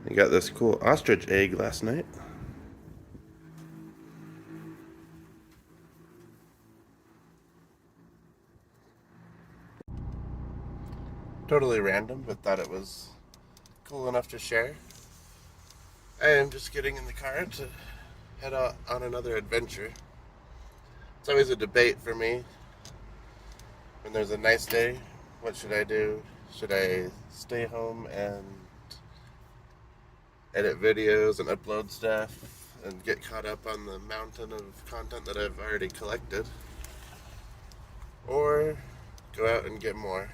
I got this cool ostrich egg last night. Totally random, but thought it was cool enough to share. I am just getting in the car to head out on another adventure. It's always a debate for me when there's a nice day. What should I do? Should I stay home and edit videos and upload stuff and get caught up on the mountain of content that I've already collected? Or go out and get more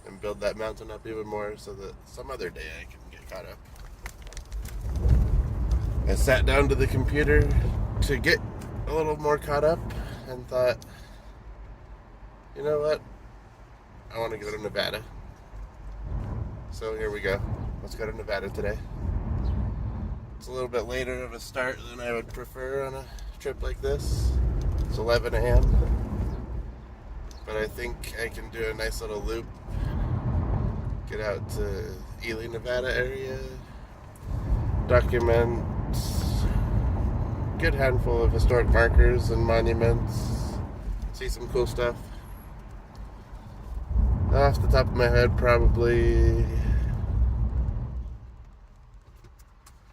and build that mountain up even more so that some other day I can get caught up? I sat down to the computer to get a little more caught up and thought, you know what? I want to go to Nevada. So here we go. Let's go to Nevada today. It's a little bit later of a start than I would prefer on a trip like this. It's 11 a.m. But I think I can do a nice little loop. Get out to Ely, Nevada area. Document a good handful of historic markers and monuments. See some cool stuff. Off the top of my head, probably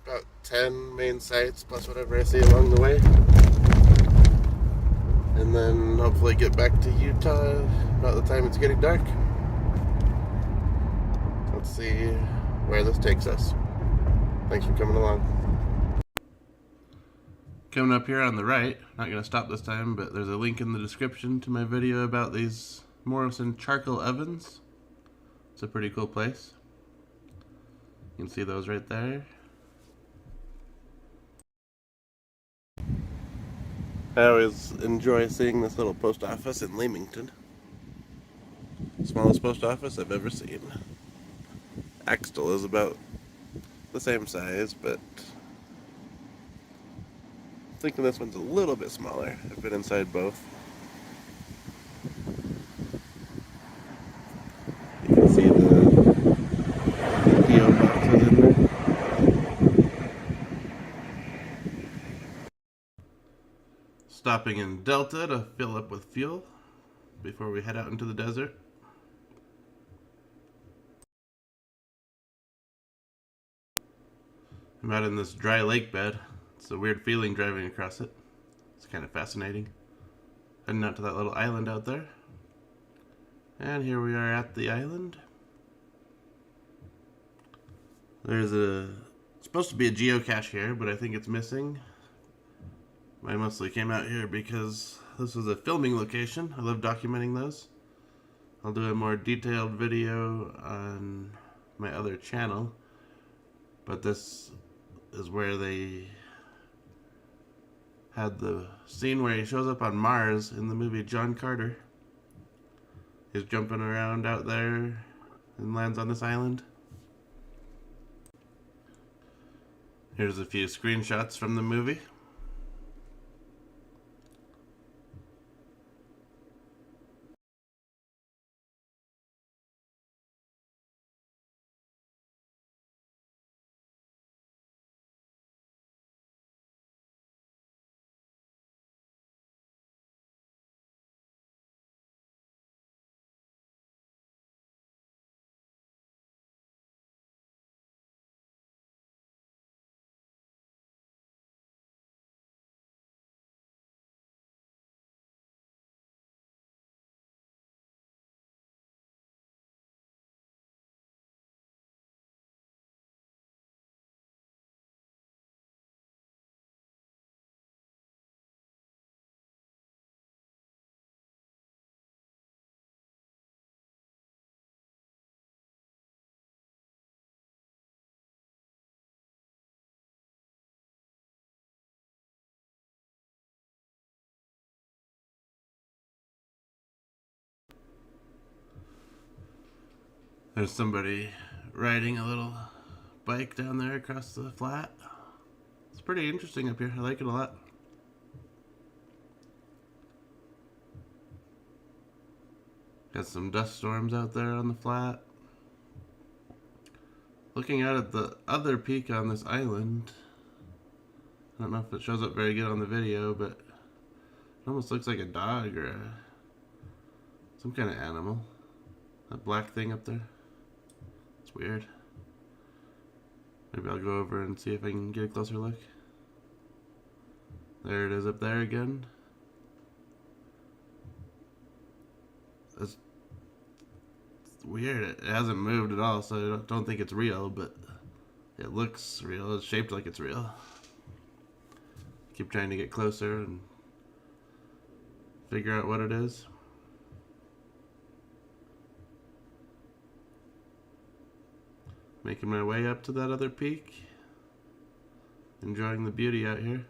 about 10 main sites plus whatever I see along the way. And then hopefully get back to Utah about the time it's getting dark. Let's see where this takes us. Thanks for coming along. Coming up here on the right, not going to stop this time, but there's a link in the description to my video about these Morrison charcoal ovens. It's a pretty cool place. You can see those right there. I always enjoy seeing this little post office in Leamington. Smallest post office I've ever seen. Axtell is about the same size, but I'm thinking this one's a little bit smaller. I've been inside both. You can see the PO boxes in there. Stopping in Delta to fill up with fuel before we head out into the desert. I'm out in this dry lake bed. It's a weird feeling driving across it. It's kind of fascinating. Heading out to that little island out there. And here we are at the island. There's supposed to be a geocache here, but I think it's missing. I mostly came out here because this was a filming location. I love documenting those. I'll do a more detailed video on my other channel, but this is where they had the scene where he shows up on Mars in the movie John Carter. He's jumping around out there and lands on this island. Here's a few screenshots from the movie. There's somebody riding a little bike down there across the flat. It's pretty interesting up here. I like it a lot. Got some dust storms out there on the flat. Looking out at the other peak on this island, I don't know if it shows up very good on the video, but it almost looks like a dog or some kind of animal. That black thing up there. It's weird. Maybe I'll go over and see if I can get a closer look. There it is up there again. It's weird. It hasn't moved at all, so I don't think it's real, but it looks real. It's shaped like it's real. Keep trying to get closer and figure out what it is. Making my way up to that other peak. Enjoying the beauty out here.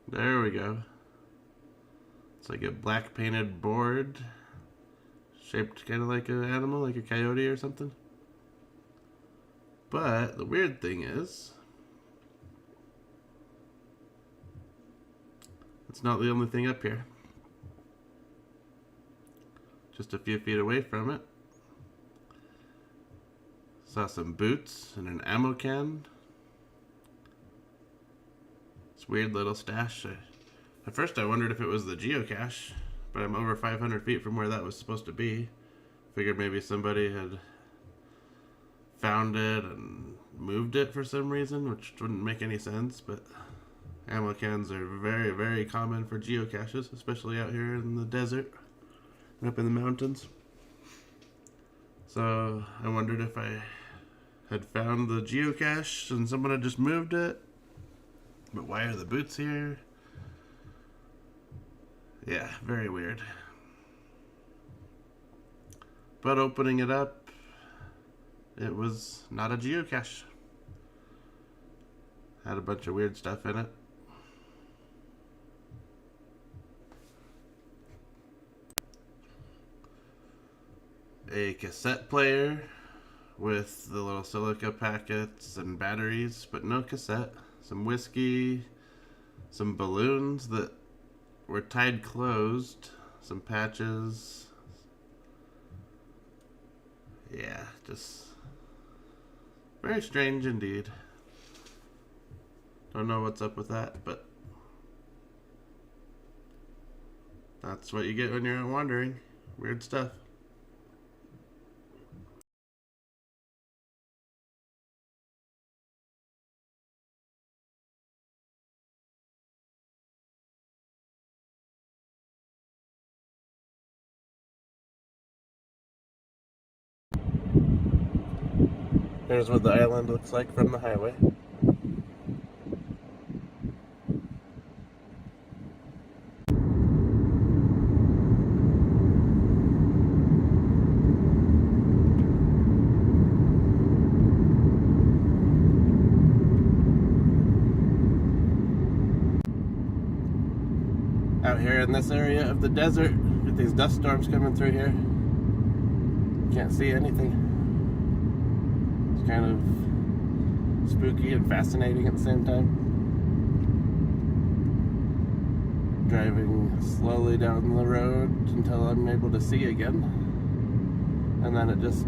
There we go. It's like a black painted board. Shaped kind of like an animal, like a coyote or something. But the weird thing is, it's not the only thing up here. Just a few feet away from it, saw some boots and an ammo can. This weird little stash. At first I wondered if it was the geocache, but I'm over 500 feet from where that was supposed to be. Figured maybe somebody had found it and moved it for some reason, which wouldn't make any sense, but ammo cans are very, very common for geocaches, especially out here in the desert and up in the mountains. So I wondered if I had found the geocache and someone had just moved it. But why are the boots here? Yeah, very weird. But opening it up, it was not a geocache. Had a bunch of weird stuff in it. A cassette player with the little silica packets and batteries, but no cassette. Some whiskey, some balloons that were tied closed, some patches. Yeah, just very strange indeed. Don't know what's up with that, but that's what you get when you're out wandering. Weird stuff. Here's what the island looks like from the highway. Out here in this area of the desert, with these dust storms coming through here, can't see anything. It's kind of spooky and fascinating at the same time. Driving slowly down the road until I'm able to see again. And then it just,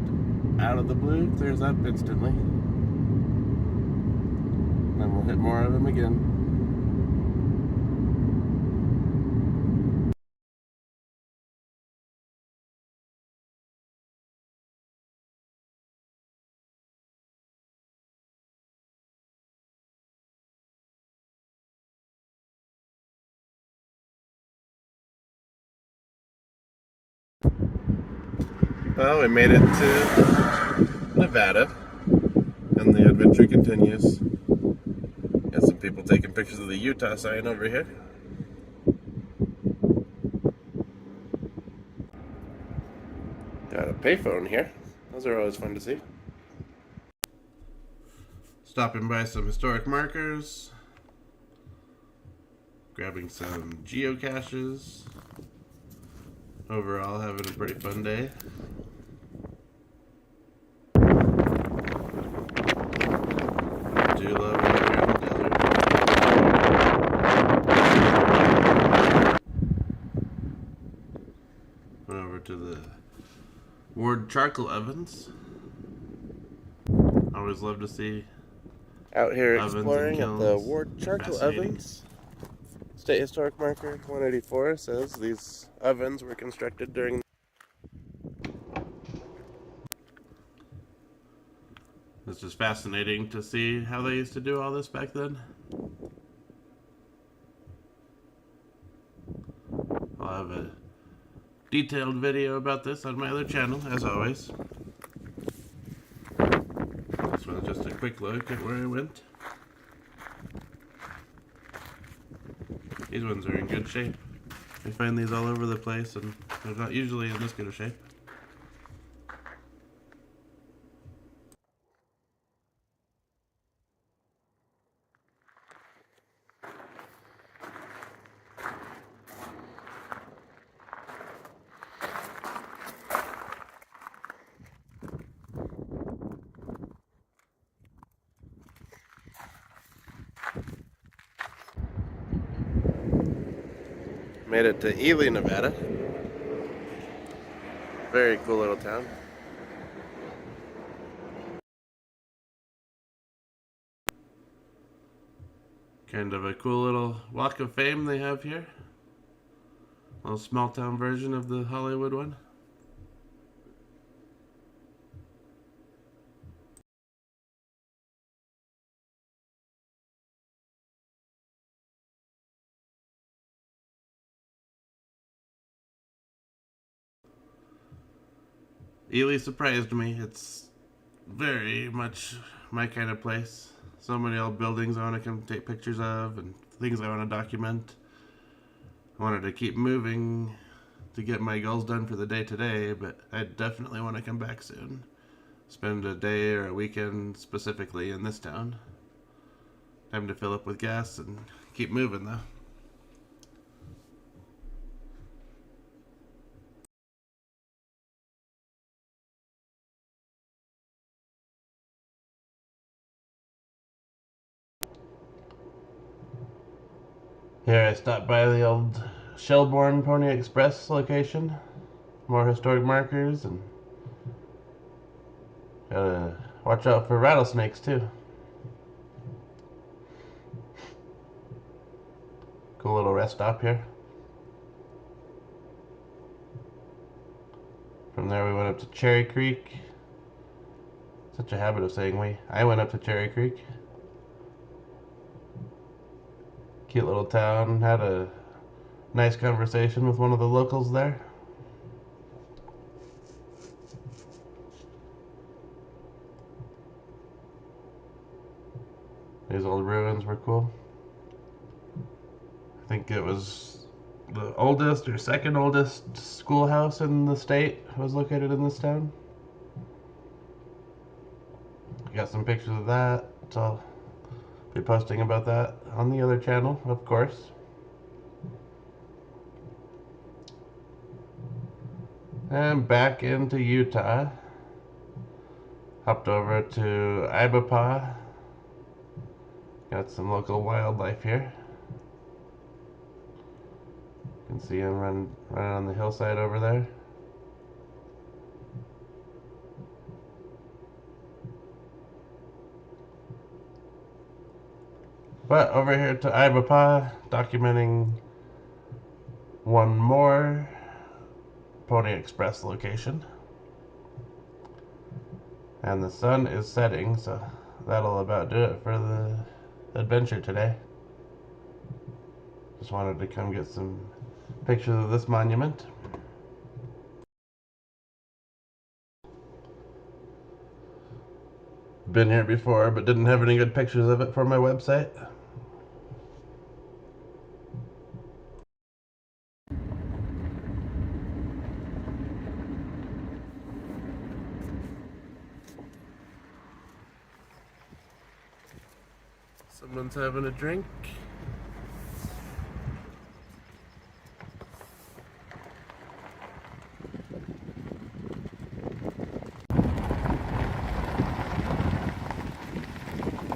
out of the blue, clears up instantly. And then we'll hit more of them again. Well, we made it to Nevada, and the adventure continues. Got some people taking pictures of the Utah sign over here. Got a payphone here. Those are always fun to see. Stopping by some historic markers. Grabbing some geocaches. Overall, having a pretty fun day. Do love it here in the desert. Went over to the Ward charcoal ovens. I always love to see out here ovens exploring and at the kilns. Ward charcoal Fascinating. ovens. State Historic Marker 184 says these ovens were constructed during. It's just fascinating to see how they used to do all this back then. I'll have a detailed video about this on my other channel, as always. This one's just a quick look at where I went. These ones are in good shape. I find these all over the place, and they're not usually in this good of shape. Made it to Ely, Nevada. Very cool little town. Kind of a cool little walk of fame they have here. A little small town version of the Hollywood one. Ely surprised me. It's very much my kind of place. So many old buildings I want to come take pictures of and things I want to document. I wanted to keep moving to get my goals done for the day today, but I definitely want to come back soon. Spend a day or a weekend specifically in this town. Time to fill up with gas and keep moving though. Here I stopped by the old Shelbourne Pony Express location. More historic markers, and gotta watch out for rattlesnakes too. Cool little rest stop here. From there we went up to Cherry Creek. Such a habit of saying we. I went up to Cherry Creek. Cute little town. Had a nice conversation with one of the locals there. These old ruins were cool. I think it was the oldest or second oldest schoolhouse in the state was located in this town. Got some pictures of that, so I'll be posting about that on the other channel, of course. And back into Utah. Hopped over to Ibapah. Got some local wildlife here. You can see him running on the hillside over there. But over here to Ibapah, documenting one more Pony Express location. And the sun is setting, so that'll about do it for the adventure today. Just wanted to come get some pictures of this monument. Been here before, but didn't have any good pictures of it for my website. Someone's having a drink.